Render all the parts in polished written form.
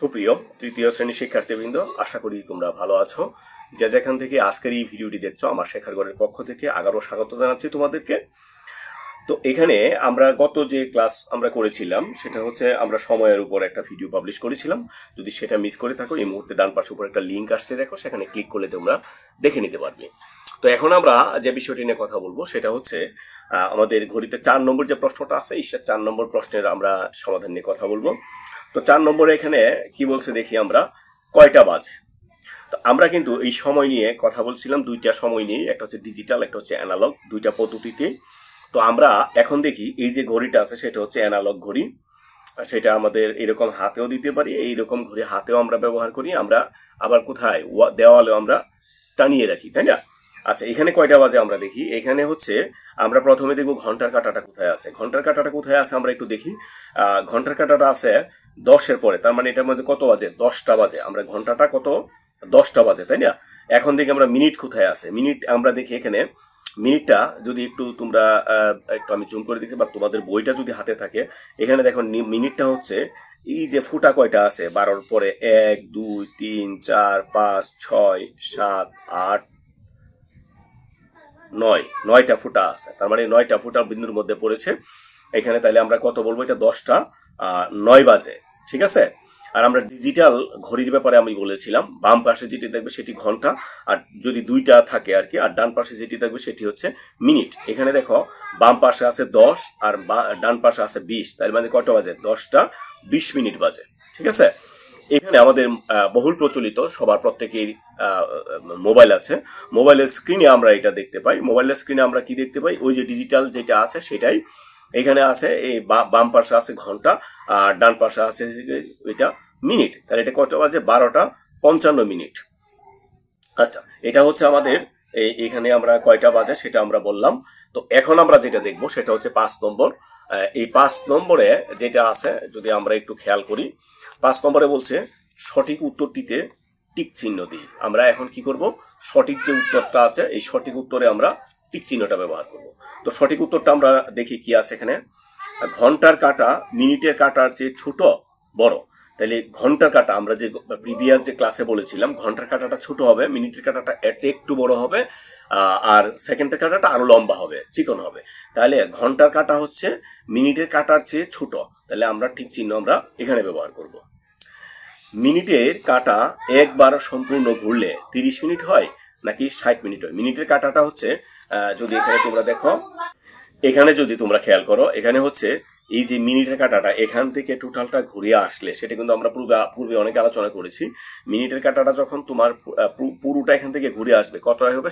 সুপ্রিয় তৃতীয় শ্রেণীর শিক্ষার্থীবৃন্দ, আশা করি তোমরা ভালো আছো। যে যেখান থেকে আজকের এই ভিডিওটি দেখছো, আমার শেখার ঘরের পক্ষ থেকে আগারও স্বাগত জানাচ্ছি তোমাদেরকে। তো এখানে আমরা গত যে ক্লাস আমরা করেছিলাম সেটা হচ্ছে আমরা সময়ের উপর একটা ভিডিও পাবলিশ করেছিলাম। যদি সেটা মিস করে থাকো, এই মুহূর্তে ডান পাশে উপর একটা লিঙ্ক আসছে, দেখো, সেখানে ক্লিক করলে তোমরা দেখে নিতে পারবে। তো এখন আমরা যে বিষয়টি নিয়ে কথা বলবো সেটা হচ্ছে আমাদের ঘড়িতে 4 নম্বর যে প্রশ্নটা আছে, এই 4 নম্বর প্রশ্নের আমরা সমাধান নিয়ে কথা বলবো। তো 4 নম্বরে এখানে কি বলছে দেখি আমরা, কয়টা বাজে। তো আমরা কিন্তু এই সময় নিয়ে কথা বলছিলাম, দুইটা সময় নিয়ে, একটা হচ্ছে ডিজিটাল, একটা হচ্ছে অ্যানালগ, দুইটা পদ্ধতিতে। তো আমরা এখন দেখি এই যে ঘড়িটা আছে সেটা হচ্ছে অ্যানালগ ঘড়ি। সেটা আমাদের এরকম হাতেও দিতে পারি, এইরকম ঘড়ি হাতেও আমরা ব্যবহার করি, আমরা আবার কোথায় দেওয়ালেও আমরা টানিয়ে রাখি, তাই না? আচ্ছা, এখানে কয়টা বাজে আমরা দেখি। এখানে হচ্ছে আমরা প্রথমে দেখবো ঘন্টার কাঁটাটা কোথায় আছে। ঘন্টার কাঁটাটা কোথায় আছে আমরা একটু দেখি। ঘন্টার কাঁটাটা আছে 10-এর পরে, তার মানে এটার মধ্যে কত বাজে? 10টা বাজে। আমরা ঘন্টাটা কত? 10টা বাজে, তাই না? এখন দেখি আমরা মিনিট কোথায় আছে। মিনিট আমরা দেখি এখানে মিনিটটা যদি একটু তোমরা একটু আমি জুম করে দিচ্ছি, বা তোমাদের বইটা যদি হাতে থাকে, এখানে দেখো মিনিটটা হচ্ছে এই যে ফুটা কয়টা আছে 12-র পরে, 1 2 3 4 5 6 7 8 9টা ফুটা আছে। তার মানে 9টা ফুটা বিন্দুর মধ্যে পড়েছে এখানে। তাহলে আমরা কত বলবো? এটা 10টা 9 বাজে, ঠিক আছে? আর আমরা ডিজিটাল ঘড়ির ব্যাপারে আমি বলেছিলাম, বাম পাশে যেটি দেখবে সেটি ঘন্টা, আর যদি দুইটা থাকে আর কি, আর ডান পাশে যেটি থাকবে সেটি হচ্ছে মিনিট। এখানে দেখো বাম পাশে আছে 10 আর ডান পাশে আছে 20, তার মানে কত বাজে? 10টা 20 মিনিট বাজে, ঠিক আছে? এখানে আমাদের বহুল প্রচলিত, সবার প্রত্যেকের মোবাইল আছে, মোবাইলের স্ক্রিনে আমরা এটা দেখতে পাই। মোবাইলের স্ক্রিনে আমরা কি দেখতে পাই? ওই যে ডিজিটাল যেটা আছে সেটাই এখানে আছে। এই বাম পাশে আছে ঘন্টা আর ডান পাশে আছে এটা মিনিট। তাহলে এটা কত বাজে? 12টা 55 মিনিট। আচ্ছা, এটা হচ্ছে আমাদের এখানে আমরা কয়টা বাজে সেটা আমরা বললাম। তো এখন আমরা যেটা দেখবো সেটা হচ্ছে 5 নম্বর। এই 5 নম্বরে যেটা আছে যদি আমরা একটু খেয়াল করি, 5 নম্বরে বলছে সঠিক উত্তরটিতে টিক চিহ্ন দিই। আমরা এখন কি করব? সঠিক যে উত্তরটা আছে এই সঠিক উত্তরে আমরা টিক চিহ্নটা ব্যবহার করব। তো সঠিক উত্তরটা আমরা দেখি কি আছে এখানে। ঘন্টার কাঁটা মিনিটের কাঁটার চেয়ে ছোট, বড়। তাহলে ঘন্টার কাঁটা আমরা যে প্রিভিয়াস যে ক্লাসে বলেছিলাম, ঘন্টার কাঁটাটা ছোট হবে, মিনিটের কাঁটাটা এর চেয়ে একটু বড় হবে, আর সেকেন্ডের কাঁটাটা আরো লম্বা হবে, চিকন হবে। তাহলে ঘন্টার কাঁটা হচ্ছে মিনিটের কাঁটার চেয়ে ছোট। তাহলে আমরা ঠিক চিহ্ন আমরা এখানে ব্যবহার করব। মিনিটের কাঁটা একবার সম্পূর্ণ ঘুরলে 30 মিনিট হয় নাকি 60 মিনিট হয়? মিনিটের কাঁটাটা হচ্ছে যদি এখানে তোমরা দেখো, এখানে যদি তোমরা খেয়াল করো, এখানে হচ্ছে এই যে মিনিটের কাঁটাটা এখান থেকে টোটালটা ঘুরিয়ে আসলে, সেটা কিন্তু আমরা পূর্বে অনেক আলোচনা করেছি। মিনিটের কাঁটাটা যখন তোমার পুরোটা এখান থেকে ঘুরে আসবে, কত হবে?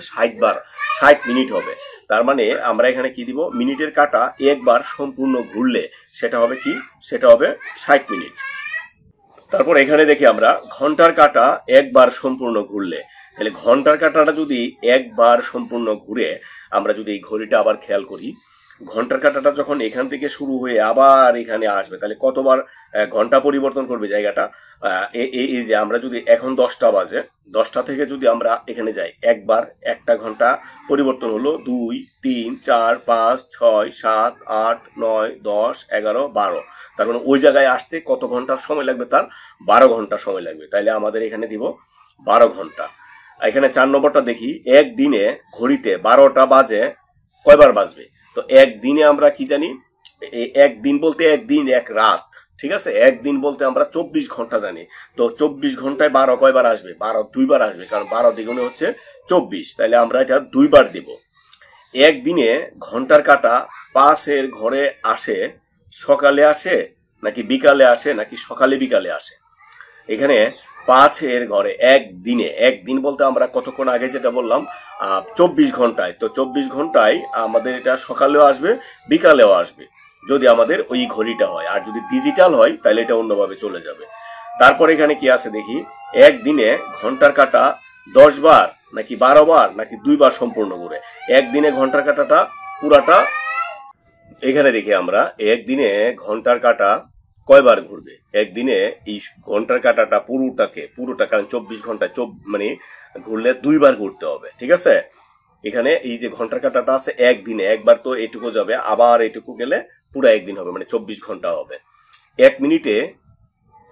60 মিনিট হবে। তার মানে আমরা এখানে কি দিব? মিনিটের কাঁটা একবার সম্পূর্ণ ঘুরলে সেটা হবে কি? সেটা হবে 60 মিনিট। তারপর এখানে দেখি আমরা ঘন্টার কাঁটা একবার সম্পূর্ণ ঘুরলে, তাহলে ঘন্টার কাঁটাটা যদি একবার সম্পূর্ণ ঘুরে, আমরা যদি এই ঘড়িটা আবার খেয়াল করি, ঘন্টার কাঁটাটা যখন এখান থেকে শুরু হয়ে আবার এখানে আসবে, তাহলে কতবার ঘন্টা পরিবর্তন করবে জায়গাটা? এই যে আমরা যদি এখন 10টা বাজে, 10টা থেকে যদি আমরা এখানে যাই, একবার একটা ঘন্টা পরিবর্তন হলো, 2 3 4 5 6 7 8 9 10 11 12। তার মানে ওই জায়গায় আসতে কত ঘন্টার সময় লাগবে? তার 12 ঘন্টা সময় লাগবে। তাইলে আমাদের এখানে দিব 12 ঘন্টা। এখানে 4 নম্বরটা দেখি, একদিনে ঘড়িতে 12টা বাজে কয়বার বাজবে? তো একদিনে আমরা কি জানি? একদিন বলতে একদিন, এক রাত, ঠিক আছে? একদিন বলতে আমরা 24 ঘন্টা জানি। তো 24 ঘন্টায় 12 কয়বার আসবে? 12 দুইবার আসবে, কারণ 12 দ্বিগুণে হচ্ছে 24। তাহলে আমরা এটা দুইবার দিব। একদিনে ঘন্টার কাঁটা 5-এর ঘরে আসে সকালে আসে নাকি বিকালে আসে নাকি সকালে বিকালে আসে? এখানে 5-এর ঘরে একদিনে, একদিন বলতে আমরা কতক্ষণ আগে যেটা বললাম 24 ঘন্টায়। তো 24 ঘন্টায় আমাদের এটা সকালেও আসবে বিকালেও আসবে যদি আমাদের ওই ঘড়িটা হয়। আর যদি ডিজিটাল হয় তাহলে এটা অন্যভাবে চলে যাবে। তারপর এখানে কি আছে দেখি, একদিনে ঘন্টার কাঁটা 10 বার নাকি 12 বার নাকি 2 বার সম্পূর্ণ ঘুরে? একদিনে ঘন্টার কাঁটাটা পুরাটা, এখানে দেখি আমরা একদিনে ঘন্টার কাঁটা কয়বার ঘুরবে? একদিনে এই ঘন্টার কাঁটাটা পুরোটা, কারণ 24 ঘন্টা মানে ঘুরলে 2 বার ঘুরতে হবে, ঠিক আছে? এখানে এই যে ঘন্টার কাঁটাটা আছে একদিনে, একবার তো এটুকু যাবে, আবার এটুকু গেলে পুরো একদিন হবে, মানে 24 ঘন্টা হবে। 1 মিনিটে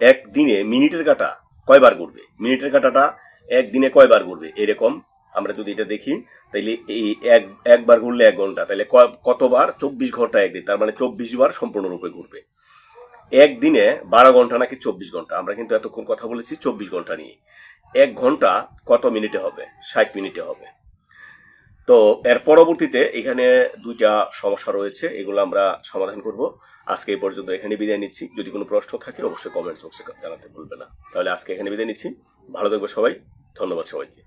একদিনে মিনিটের কাঁটা কয়বার ঘুরবে, মিনিটের কাঁটাটা একদিনে কয়বার ঘুরবে, এরকম আমরা যদি এটা দেখি তাইলে এই একবার ঘুরলে 1 ঘন্টা, তাহলে কতবার, 24 ঘন্টা একদিন, তার মানে 24 বার সম্পূর্ণরূপে ঘুরবে। একদিনে 12 ঘন্টা নাকি 24 ঘন্টা, আমরা কিন্তু এতক্ষণ কথা বলেছি 24 ঘন্টা নিয়ে। 1 ঘন্টা কত মিনিটে হবে, 60 মিনিটে হবে। তো এর পরবর্তীতে এখানে 2টা সমস্যা রয়েছে, এগুলো আমরা সমাধান করব। আজকে এই পর্যন্ত এখানে বিদায় নিচ্ছি। যদি কোনো প্রশ্ন থাকে অবশ্যই কমেন্টস বক্সে জানাতে ভুলবে না। তাহলে আজকে এখানে বিদায় নিচ্ছি। ভালো থাকবে সবাই, ধন্যবাদ সবাইকে।